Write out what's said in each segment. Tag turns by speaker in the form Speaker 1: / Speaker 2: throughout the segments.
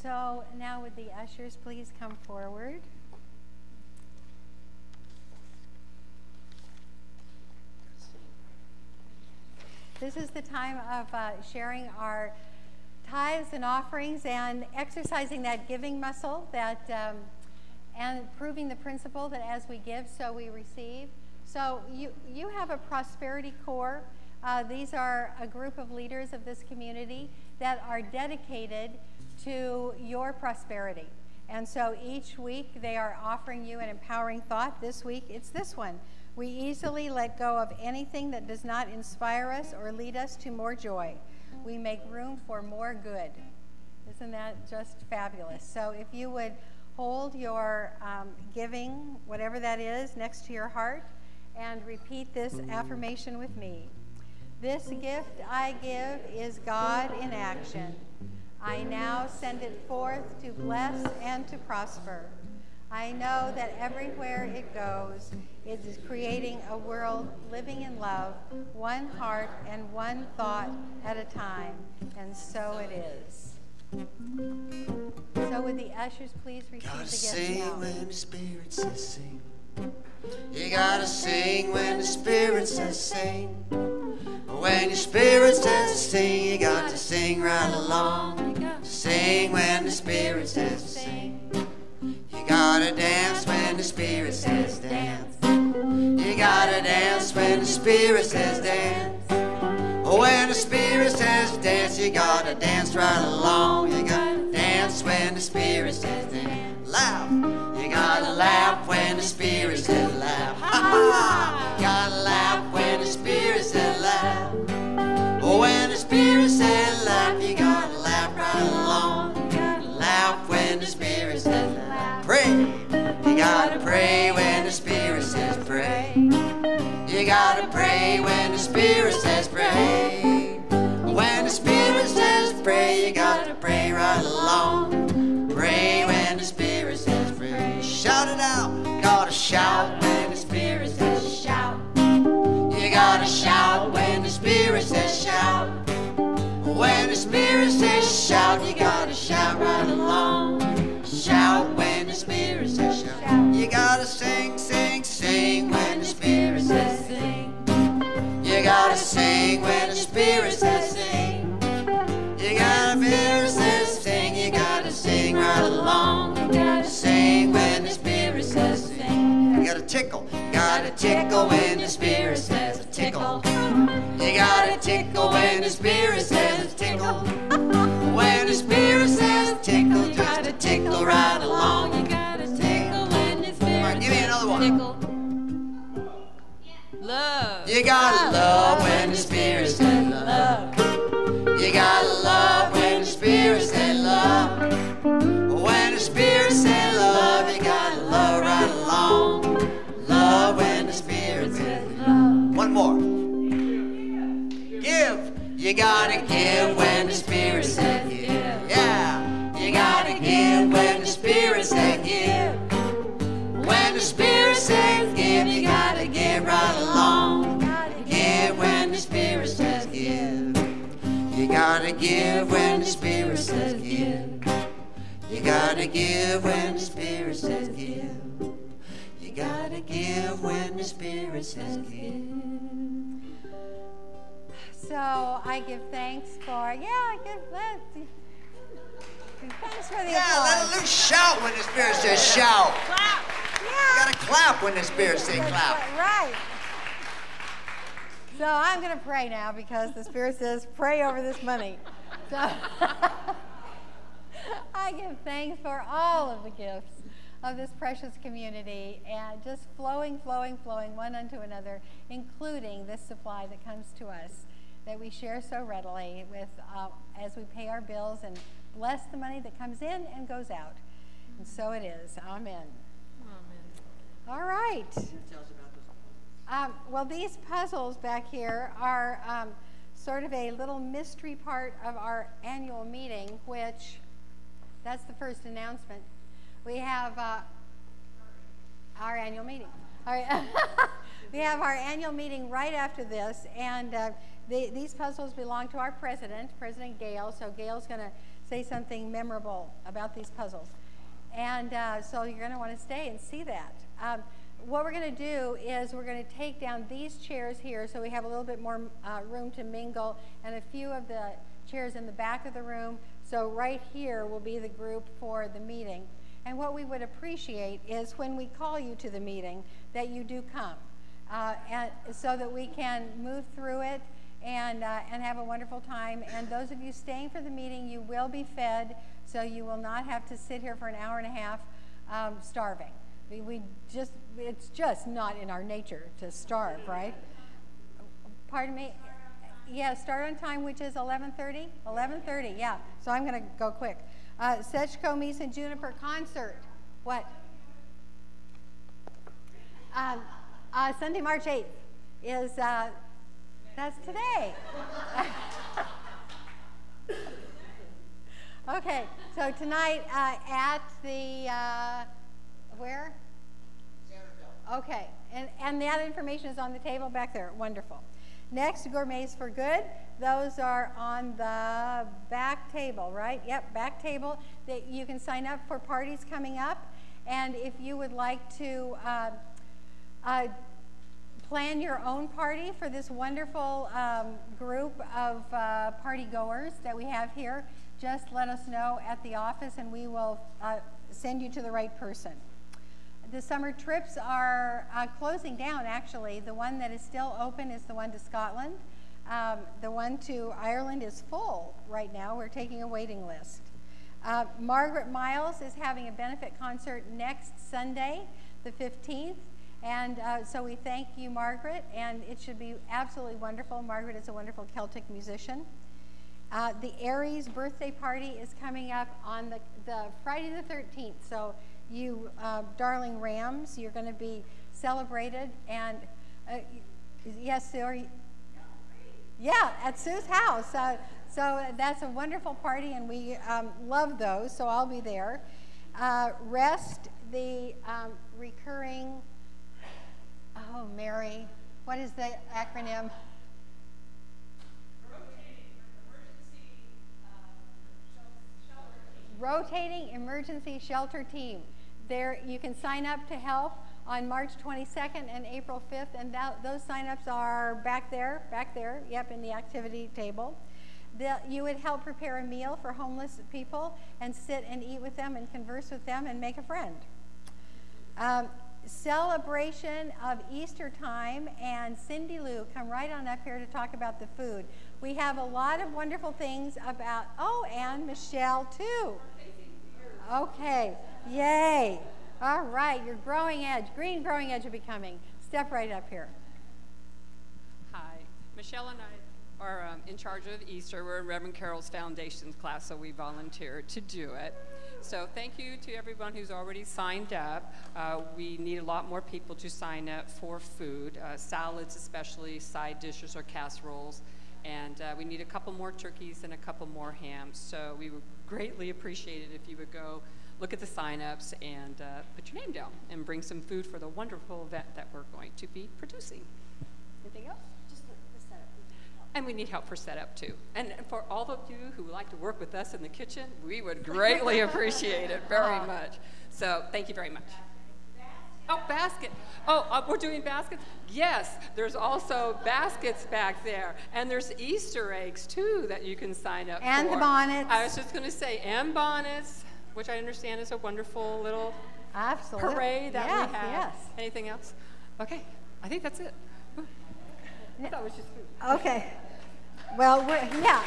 Speaker 1: So now would the ushers please come forward? This is the time of sharing our tithes and offerings and exercising that giving muscle that and proving the principle that as we give, so we receive. So you have a prosperity core. These are a group of leaders of this community that are dedicated to your prosperity. And so each week they are offering you an empowering thought. This week it's this one. We easily let go of anything that does not inspire us or lead us to more joy. We make room for more good. Isn't that just fabulous? So if you would hold your giving, whatever that is, next to your heart and repeat this affirmation with me. This gift I give is God in action. I now send it forth to bless and to prosper. I know that everywhere it goes, it is creating a world living in love, one heart and one thought at a time, and so it is. So would the ushers please receive the gift now?
Speaker 2: Gotta sing when the Spirit says sing. You gotta sing when the Spirit says sing. When your Spirit says to sing, you got to sing right along. Sing when the Spirit says to sing. You gotta dance when the Spirit says dance. You gotta dance when the Spirit says dance. When the Spirit says dance, you gotta dance right along. You gotta dance when the Spirit says dance. Laugh. You gotta laugh when the Spirit says laugh. Ha ha! You gotta laugh when the Spirit says laugh. When the Spirit says laugh, you gotta laugh right along. You gotta laugh when the Spirit says laugh. Pray. You gotta pray when the Spirit says pray. You gotta pray when the Spirit says pray. When the Spirit says pray, you gotta pray right along. Pray when the Spirit says pray. Shout it out. Gotta shout when the Spirit says shout. You gotta shout when the Spirit says shout. When the Spirit says shout, you gotta shout right along. Shout when the Spirit says shout. You gotta sing, sing, sing when the Spirit says sing. You gotta sing when the Spirit says sing. You gotta Spirit says sing. You gotta sing right along. You gotta sing when the Spirit says sing. You gotta tickle. You gotta tickle when the Spirit says tickle. You gotta tickle when the Spirit says tickle. When the Spirit says tickle, just to tickle right along. You gotta tickle when the Spirit says tickle. All right, give me another one. Tickle. Love. You gotta love when the Spirit says love. You gotta love when the Spirit says love. When the Spirit says love, you gotta love right along. Love when the Spirit says love. One more. Give. You gotta give when the Spirit says give. Yeah. You gotta give when the Spirit says give. When the Spirit says give, you gotta give right along. Give when the Spirit says give. You gotta give when the Spirit says give. You gotta give when the Spirit says give. You gotta give when the Spirit says give.
Speaker 1: So I give thanks for, thanks for the applause.
Speaker 2: Let a loose shout when the Spirit says shout.
Speaker 1: Clap. Yeah.
Speaker 2: You gotta clap when the Spirit says clap.
Speaker 1: Right. So I'm going to pray now because the Spirit says pray over this money. So I give thanks for all of the gifts of this precious community and just flowing one unto another, including this supply that comes to us that we share so readily with as we pay our bills and bless the money that comes in and goes out. And so it is. Amen. Amen. All right. Well, these puzzles back here are sort of a little mystery part of our annual meeting, which, that's the first announcement. We have our annual meeting. All right. We have our annual meeting right after this, and these puzzles belong to our president, President Gail, so Gail's going to say something memorable about these puzzles. And so you're going to want to stay and see that. What we're going to do is we're going to take down these chairs here so we have a little bit more room to mingle, and a few of the chairs in the back of the room. So right here will be the group for the meeting. And what we would appreciate is when we call you to the meeting that you do come, and so that we can move through it and have a wonderful time. And those of you staying for the meeting, you will be fed, so you will not have to sit here for an hour and a half starving. It's just not in our nature to starve, right? Pardon me? Yeah, start on time, which is 11:30? 11:30, yeah. So I'm going to go quick. Sechko, Mies, and Juniper concert. What? Sunday, March 8th is, that's today. Okay, so tonight at the, where? Okay, and that information is on the table back there. Wonderful. Next, Gourmets for Good. Those are on the back table, right? Yep, back table. That you can sign up for parties coming up. And if you would like to plan your own party for this wonderful group of party goers that we have here, just let us know at the office and we will send you to the right person. The summer trips are closing down, actually. The one that is still open is the one to Scotland. The one to Ireland is full right now. We're taking a waiting list. Margaret Miles is having a benefit concert next Sunday, the 15th. And so we thank you, Margaret, and it should be absolutely wonderful. Margaret is a wonderful Celtic musician. The Aries birthday party is coming up on the Friday the 13th. So you darling Rams, you're going to be celebrated. And yes, yeah, at Sue's house. So that's a wonderful party, and we love those, so I'll be there. REST, the recurring, oh, Mary, what is the acronym? Rotating Emergency Shelter Team. There, you can sign up to help on March 22nd and April 5th, and those sign-ups are back there, yep, in the activity table. You would help prepare a meal for homeless people and sit and eat with them and converse with them and make a friend. Celebration of Easter time, and Cindy Lou, come right on up here to talk about the food. We have a lot of wonderful things about, oh, and Michelle too. Okay, yay. All right, your growing edge, green growing edge will be coming. Step right up here.
Speaker 3: Hi, Michelle and I are in charge of Easter. We're in Reverend Karyl's Foundations class, so we volunteered to do it. So thank you to everyone who's already signed up. We need a lot more people to sign up for food, salads especially, side dishes or casseroles. And we need a couple more turkeys and a couple more hams. So we would greatly appreciate it if you would go look at the sign-ups and put your name down and bring some food for the wonderful event that we're going to be producing. Anything else?
Speaker 1: Just the setup.
Speaker 3: And we need help for setup too. And for all of you who would like to work with us in the kitchen, we would greatly appreciate it very much. So thank you very much. Oh, basket. Oh, we're doing baskets? Yes, there's also baskets back there. And there's Easter eggs, too, that you can sign up for.
Speaker 1: And the bonnets.
Speaker 3: I was just going to say, and bonnets, which I understand is a wonderful little parade that we have.
Speaker 1: Yes.
Speaker 3: Anything else? Okay, I think that's it. I thought it was just food.
Speaker 1: Okay. Well, yeah.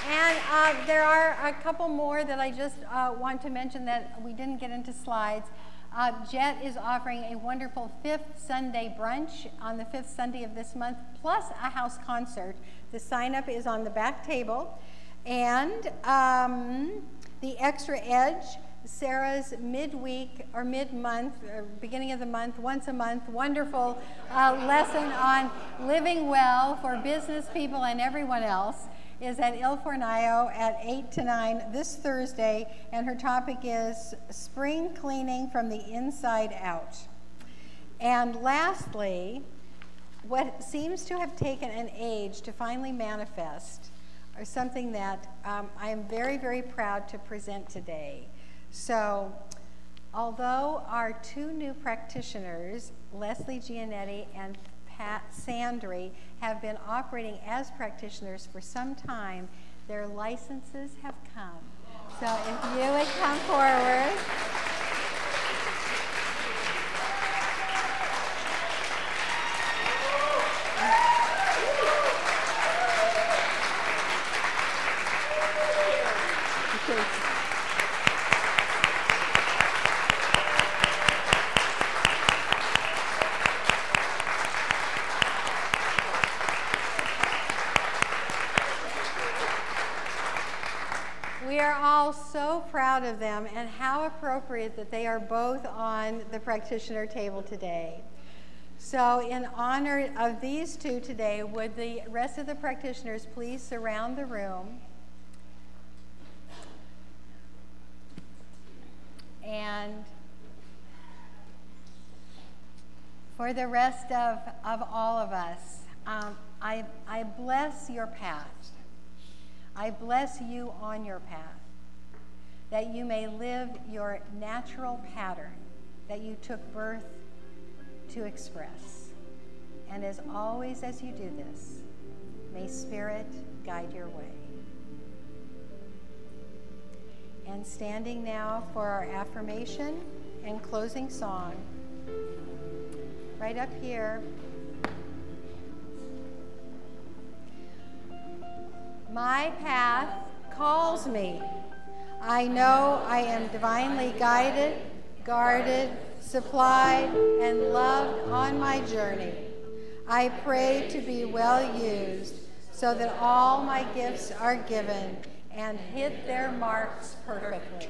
Speaker 1: And there are a couple more that I just want to mention that we didn't get into slides. Jet is offering a wonderful 5th Sunday brunch on the 5th Sunday of this month, plus a house concert. The sign-up is on the back table. And the Extra Edge, Sarah's midweek or mid-month, or beginning of the month, once a month, wonderful lesson on living well for business people and everyone else, is at Il Fornaio at 8 to 9 this Thursday, and her topic is spring cleaning from the inside out. And lastly, what seems to have taken an age to finally manifest are something that I am very, very proud to present today. So, although our two new practitioners, Leslie Giannetti and Pat Sandry, have been operating as practitioners for some time, their licenses have come. So if you would come forward. We are all so proud of them, and how appropriate that they are both on the practitioner table today. So in honor of these two today, would the rest of the practitioners please surround the room? And for the rest of all of us, I bless your path. I bless you on your path, that you may live your natural pattern that you took birth to express. And as always, as you do this, may Spirit guide your way. And standing now for our affirmation and closing song, right up here. My path calls me. I know I am divinely guided, guarded, supplied, and loved on my journey. I pray to be well used so that all my gifts are given and hit their marks perfectly.